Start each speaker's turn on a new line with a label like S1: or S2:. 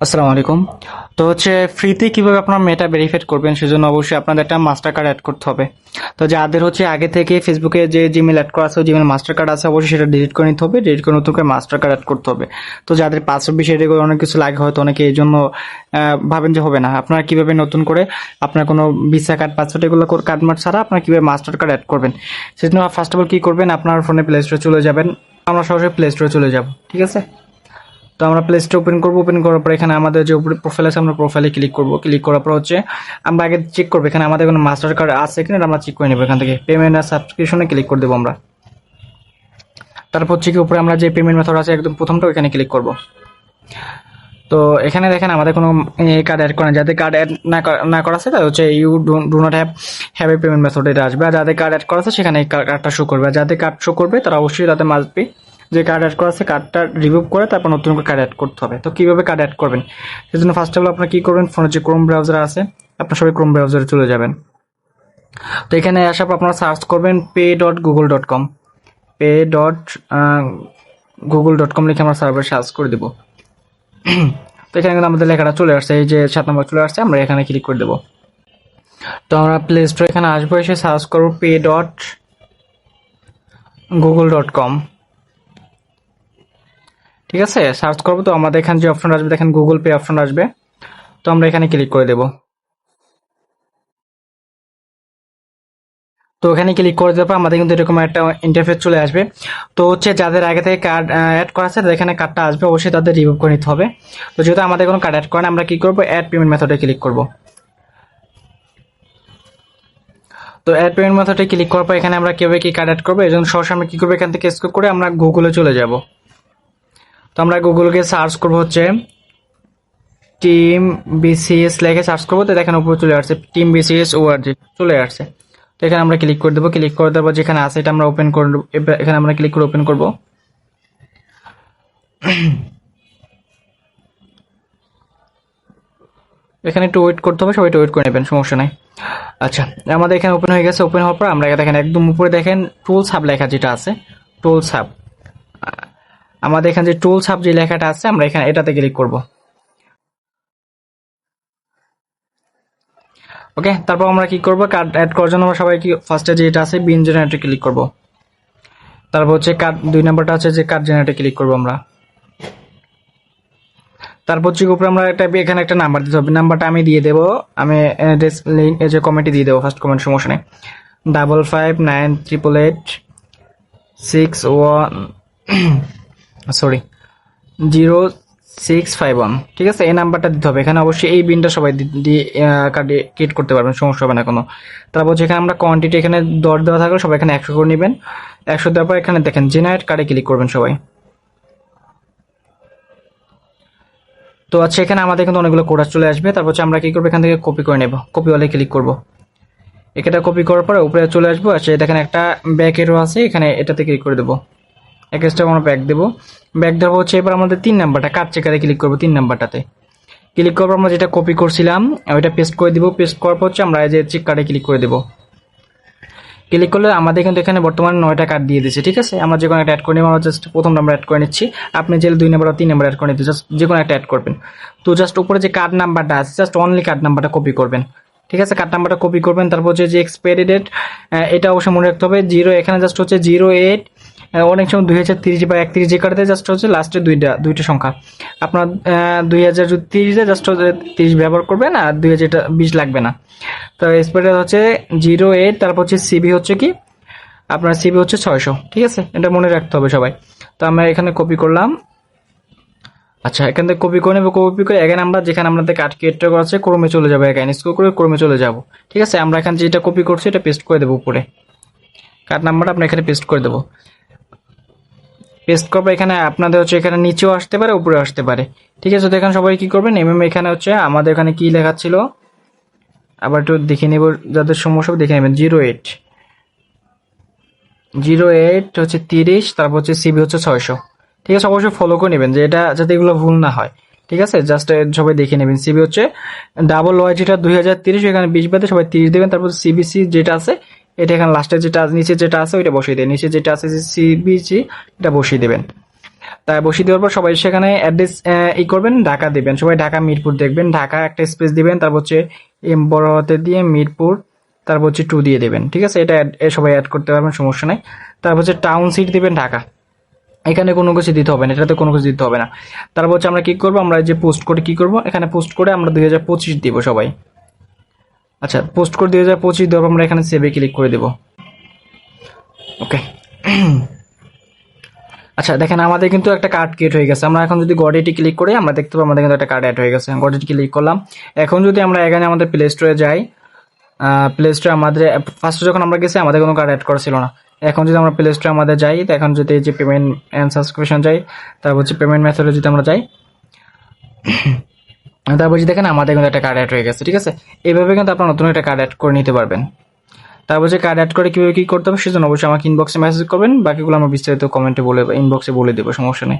S1: আসসালামু আলাইকুম। তো ফ্রিতে কিভাবে আপনার মেটা ভেরিফাইড করবেন সেজন্য অবশ্যই আপনাদের একটা মাস্টার কার্ড অ্যাড করতে হবে। তো যাদের আগে থেকে ফেসবুকে যে জিমেল অ্যাড করা আছে, জিমেল মাস্টার কার্ড আছে, অবশ্যই সেটা ডিলিট করে নিতে হবে। ডিলিট করে নতুন করে মাস্টার কার্ড অ্যাড করতে হবে। তো যাদের পাসওয়ার্ড বিষয়ে অনেক কিছু লাগে, হয়তো অনেকে এই জন্য ভাবেন যে হবে না। আপনারা কিভাবে নতুন করে আপনার কোনো ভিসা কার্ড, পাসওয়ার্ড এগুলো কার্ড মার্ক ছাড়া আপনারা কিভাবে মাস্টার কার্ড অ্যাড করবেন সেজন্য ফার্স্ট অফ অল কি করবেন, আপনার ফোনে প্লে স্টোরে চলে যাবেন। আমরা সরাসরি প্লে স্টোরে চলে যাব, ঠিক আছে। তো আমরা প্লে স্টোর ওপেন করবো। ওপেন করার পর এখানে আমাদের যে উপরে প্রোফাইল আছে, আমরা প্রোফাইলে ক্লিক করবো। ক্লিক করার পর আমরা আগে চেক করবো এখানে আমাদের কোনো মাস্টার কার্ড আছে কিনা, আমরা চেক করে নেবো। এখান থেকে পেমেন্ট আর সাবস্ক্রিপশনে ক্লিক করে দেবো আমরা। তারপর কি উপরে আমরা যে পেমেন্ট মেথড আছে একদম প্রথমটা এখানে ক্লিক করব। তো এখানে দেখেন আমাদের কোনো কার্ড অ্যাড করা, যাদের কার্ড অ্যাড না করা আছে তাহলে you do not have a payment method এটা আসবে। আর যাদের কার্ড অ্যাড করা আছে সেখানে এই কার্ডটা শো করবে। আর যাদের কার্ড শো করবে তারা অবশ্যই তাদের মাস্ট বি যে কার্ড অ্যাড করা আছে কার্ডটা রিমুভ করে তারপর নতুন করে কার্ড অ্যাড করতে হবে। তো কিভাবে কার্ড অ্যাড করবেন সেজন্য ফার্স্ট অফ অল আপনারা কি করবেন, ফোনে যে ক্রোম ব্রাউজার আছে আপনার সবাই ক্রোম ব্রাউজারে চলে যাবেন। তো এখানে আসার পর আপনারা সার্চ করবেন pay.google.com, pay.google.com লিখে আমরা সার্ভার সার্চ করে দেবো। তো এখানে কিন্তু আমাদের লেখাটা চলে আসছে, এই যে 7 নম্বর চলে আসছে, আমরা এখানে ক্লিক করে দেবো। তো আমরা প্লে স্টোর এখানে আসবো, এসে সার্চ করবো pay.google.com, ঠিক আছে। সার্চ করবো তো আমাদের এখানে যে অপশন আসবে দেখেন গুগল পে অপশন আসবে, তো আমরা এখানে ক্লিক করে দেবো। তো ওখানে ক্লিক করে দেওয়ার পর আমাদের কিন্তু এরকম একটা ইন্টারফেস চলে আসবে। তো যাদের আগে থেকে কার্ড অ্যাড করা আছে এখানে কার্ডটা আসবে, অবশ্যই তাদের রিমুভ করে নিতে হবে। তো যেহেতু আমাদের কোনো কার্ড অ্যাড করে না, আমরা কি করবো, অ্যাড পেমেন্ট মেথডে ক্লিক করব। তো অ্যাড পেমেন্ট মেথডে ক্লিক করার পর এখানে আমরা কিভাবে কি কার্ড অ্যাড করবো এই জন্য সরাসরি আমরা কি করবো, এখান থেকে স্ক্রল করে আমরা গুগলে চলে যাব। তো আমরা গুগলকে সার্চ করবো টিম বিসিএস লেখে সার্চ করবো। তো দেখেন উপরে চলে আসছে টিম বিসিএস ওআরজি চলে আসছে। তো এখানে আমরা ক্লিক করে দেবো। ক্লিক করে দেওয়ার পর যেখানে আছে এটা আমরা ওপেন করে দেবো। এখানে আমরা ক্লিক করে ওপেন করবো। এখানে একটু ওয়েট করতে হবে, সবাই একটু ওয়েট করে নেবেন, সমস্যা নাই। আচ্ছা, আমাদের এখানে ওপেন হয়ে গেছে। ওপেন হওয়ার পর আমরা দেখেন একদম উপরে দেখেন টুলস হাব লেখা যেটা আছে, টুলস হাব। আমাদের এখানে যে টুলস হাব যে লেখাটা আছে আমরা এখানে এটাতে ক্লিক করব। ওকে, তারপর আমরা কি করব, কার্ড অ্যাড করার জন্য আমরা সবাই কি ফার্স্টে যেটা আছে বিন জেনারেটর ক্লিক করব। তারপর কার্ড 2 নাম্বারটা আছে যে কার্ড জেনারেটর ক্লিক করব আমরা। তারপর উপরে আমরা এখানে একটা নাম্বার দিতে হবে। নাম্বারটা আমি দিয়ে দেবো, আমি লিঙ্ক যে কমেন্টে দিয়ে দেবো, ফার্স্ট কমেন্ট, সমস্যা নেই। 55988861 সরি 0651, ঠিক আছে। এই নাম্বারটা দিতে হবে। এখানে অবশ্যই এই বিনটা সবাই দিয়ে কার্ডে ক্রিয়েট করতে পারবেন, সমস্যা হবে না কোনো। তারপর যেখানে আমরা কোয়ান্টিটি এখানে 10 দেওয়া থাকলে সবাই এখানে 100 করে নেবেন। 100 দেওয়ার পর এখানে দেখেন জেনারেট কার্ডে ক্লিক করবেন সবাই। তো এখানে আমাদের কিন্তু অনেকগুলো কোড চলে আসবে। তারপর আমরা কি করবো, এখান থেকে কপি করে নেব। কপি ওয়ালে ক্লিক করব। এটা কপি করার পরে উপরে চলে আসবো। দেখেন একটা ব্যাক এরো আছে, এখানে এটাতে ক্লিক করে দেবো। এক স্টেপ আমরা ব্যাক দেবো। ব্যাক দেওয়ার পর এবার আমাদের 3 নাম্বারটা কার্ড চেকারে ক্লিক করবো। 3 নাম্বারটাতে ক্লিক করার পর আমরা যেটা কপি করছিলাম ওইটা পেস্ট করে দিব। পেস্ট করার পর আমরা এই যে চেক কার্ডে ক্লিক করে দেবো। ক্লিক করলে আমাদের কিন্তু এখানে বর্তমানে 9টা কার্ড দিয়ে দিচ্ছে, ঠিক আছে। আমরা যে কোনো একটা অ্যাড করে নিব। আমরা জাস্ট প্রথম নাম্বার অ্যাড করে নিচ্ছি। আপনি যে 2 নাম্বার বা 3 নাম্বার অ্যাড করে নিতে জাস্ট যে কোনো একটা অ্যাড করবেন। তো জাস্ট উপরে যে কার্ড নাম্বারটা আছে জাস্ট অনলি কার্ড নাম্বারটা কপি করবেন, ঠিক আছে। কার্ড নাম্বারটা কপি করবেন। তারপর যে এক্সপায়ারি ডেট এটা অবশ্যই মনে রাখতে হবে 0, এখানে জাস্ট 08, অনেক সময় 2030 বা 31 যে কার্ডে জাস্ট লাস্টে দুইটা সংখ্যা। আপনার 2030 জাস্ট 30 ব্যবহার করবেন, আর 2020 লাগবে না। তো এক্সপায়ারি 08, তারপর সিবি কি আপনার সিবি 600, ঠিক আছে। এটা মনে রাখতে হবে সবাই। তো আমরা এখানে কপি করলাম। আচ্ছা, এখান থেকে কপি করে নেবো। কপি করে এখানে আমরা যেখানে আমাদের কার্ড ক্রিয়েট করা আছে ক্রমে চলে যাবো। এখানে স্ক্রল করে ক্রমে চলে যাব, ঠিক আছে। আমরা এখানে যেটা কপি করছি এটা পেস্ট করে দেবো উপরে। কার্ড নাম্বারটা আমরা এখানে পেস্ট করে দেবো। পেস্ট করবো। এখানে আপনাদের এখানে নিচেও আসতে পারে, উপরে আসতে পারে, ঠিক আছে। তো এখানে সবাই কি করবেন, এখানে আমাদের এখানে কি লেখা ছিল আবার একটু দেখে নেব, যাদের সমস্যা দেখে নেবেন। 08 30, তারপর সিবি 600, ঠিক আছে। অবশ্যই ফলো করে নেবেন যে এটা যাতে এগুলো ভুল না হয়, ঠিক আছে। জাস্ট সবাই দেখে নেবেন। সিবি ডাবল ওয়াই যেটা 2030, এখানে 20 বাদে সবাই 30 দেবেন। তারপর সিবিসি যেটা আছে এটা এখানে লাস্টে যেটা নিচে যেটা আছে ওইটা বসিয়ে দেবেন। নিচে যেটা আছে সিবিসি এটা বসিয়ে দেবেন। তাই বসিয়ে দেওয়ার পর সবাই সেখানে অ্যাড্রেস ই করবেন, ঢাকা দিবেন, সবাই ঢাকা মিরপুর দেখবেন, ঢাকা একটা স্পেস দিবেন, তারপর হচ্ছে এম বড় হাতে দিয়ে মিরপুর, তারপর হচ্ছে 2 দিয়ে দেবেন। ঠিক আছে, এটা সবাই অ্যাড করতে পারবেন, সমস্যা নাই। তারপর হচ্ছে টাউন সিটি দিবেন ঢাকা, এখানে কোনো কিছু দিতে হবে না, এটাতে কোনো কিছু দিতে হবে না। তারপর হচ্ছে আমরা কি করবো, আমরা যে পোস্ট করে কি করব, এখানে পোস্ট করে আমরা 2025 দিব সবাই। আচ্ছা, পোস্ট করে 2025 দেওয়ার পর আমরা এখানে সেভে ক্লিক করে দেবো। ওকে। আচ্ছা দেখেন, আমাদের কিন্তু একটা কার্ড ক্রিয়েট হয়ে গেছে। আমরা এখন যদি গডেটি ক্লিক করি আমরা দেখতে পাবো আমাদের কিন্তু একটা কার্ড অ্যাড হয়ে গেছে। গডেটি ক্লিক করলাম। এখন যদি আমরা এখানে আমাদের প্লে স্টোরে যাই, প্লে স্টোরে আমাদের ফার্স্টে যখন আমরা গেছি আমাদের কোনো কার্ড অ্যাড করা ছিল না। এখন যদি আমরা প্লে স্টোরে আমাদের যাই, তো এখন যদি এই যে পেমেন্ট অ্যান্ড সাবস্ক্রিপশন যাই, তারপর হচ্ছে পেমেন্ট মেথডে যদি আমরা যাই, তারপর যদি দেখেন আমাদের কিন্তু একটা কার্ড অ্যাড হয়ে গেছে। ঠিক আছে, এইভাবে কিন্তু আপনারা নতুন একটা কার্ড অ্যাড করে নিতে পারবেন। তারপর যে কার্ড অ্যাড করে কীভাবে কী করতে হবে সেজন্য অবশ্যই আমাকে ইনবক্সে মেসেজ করবেন, বাকিগুলো আমরা বিস্তারিত কমেন্টে বলে ইনবক্সে বলে দেবো, সমস্যা নেই।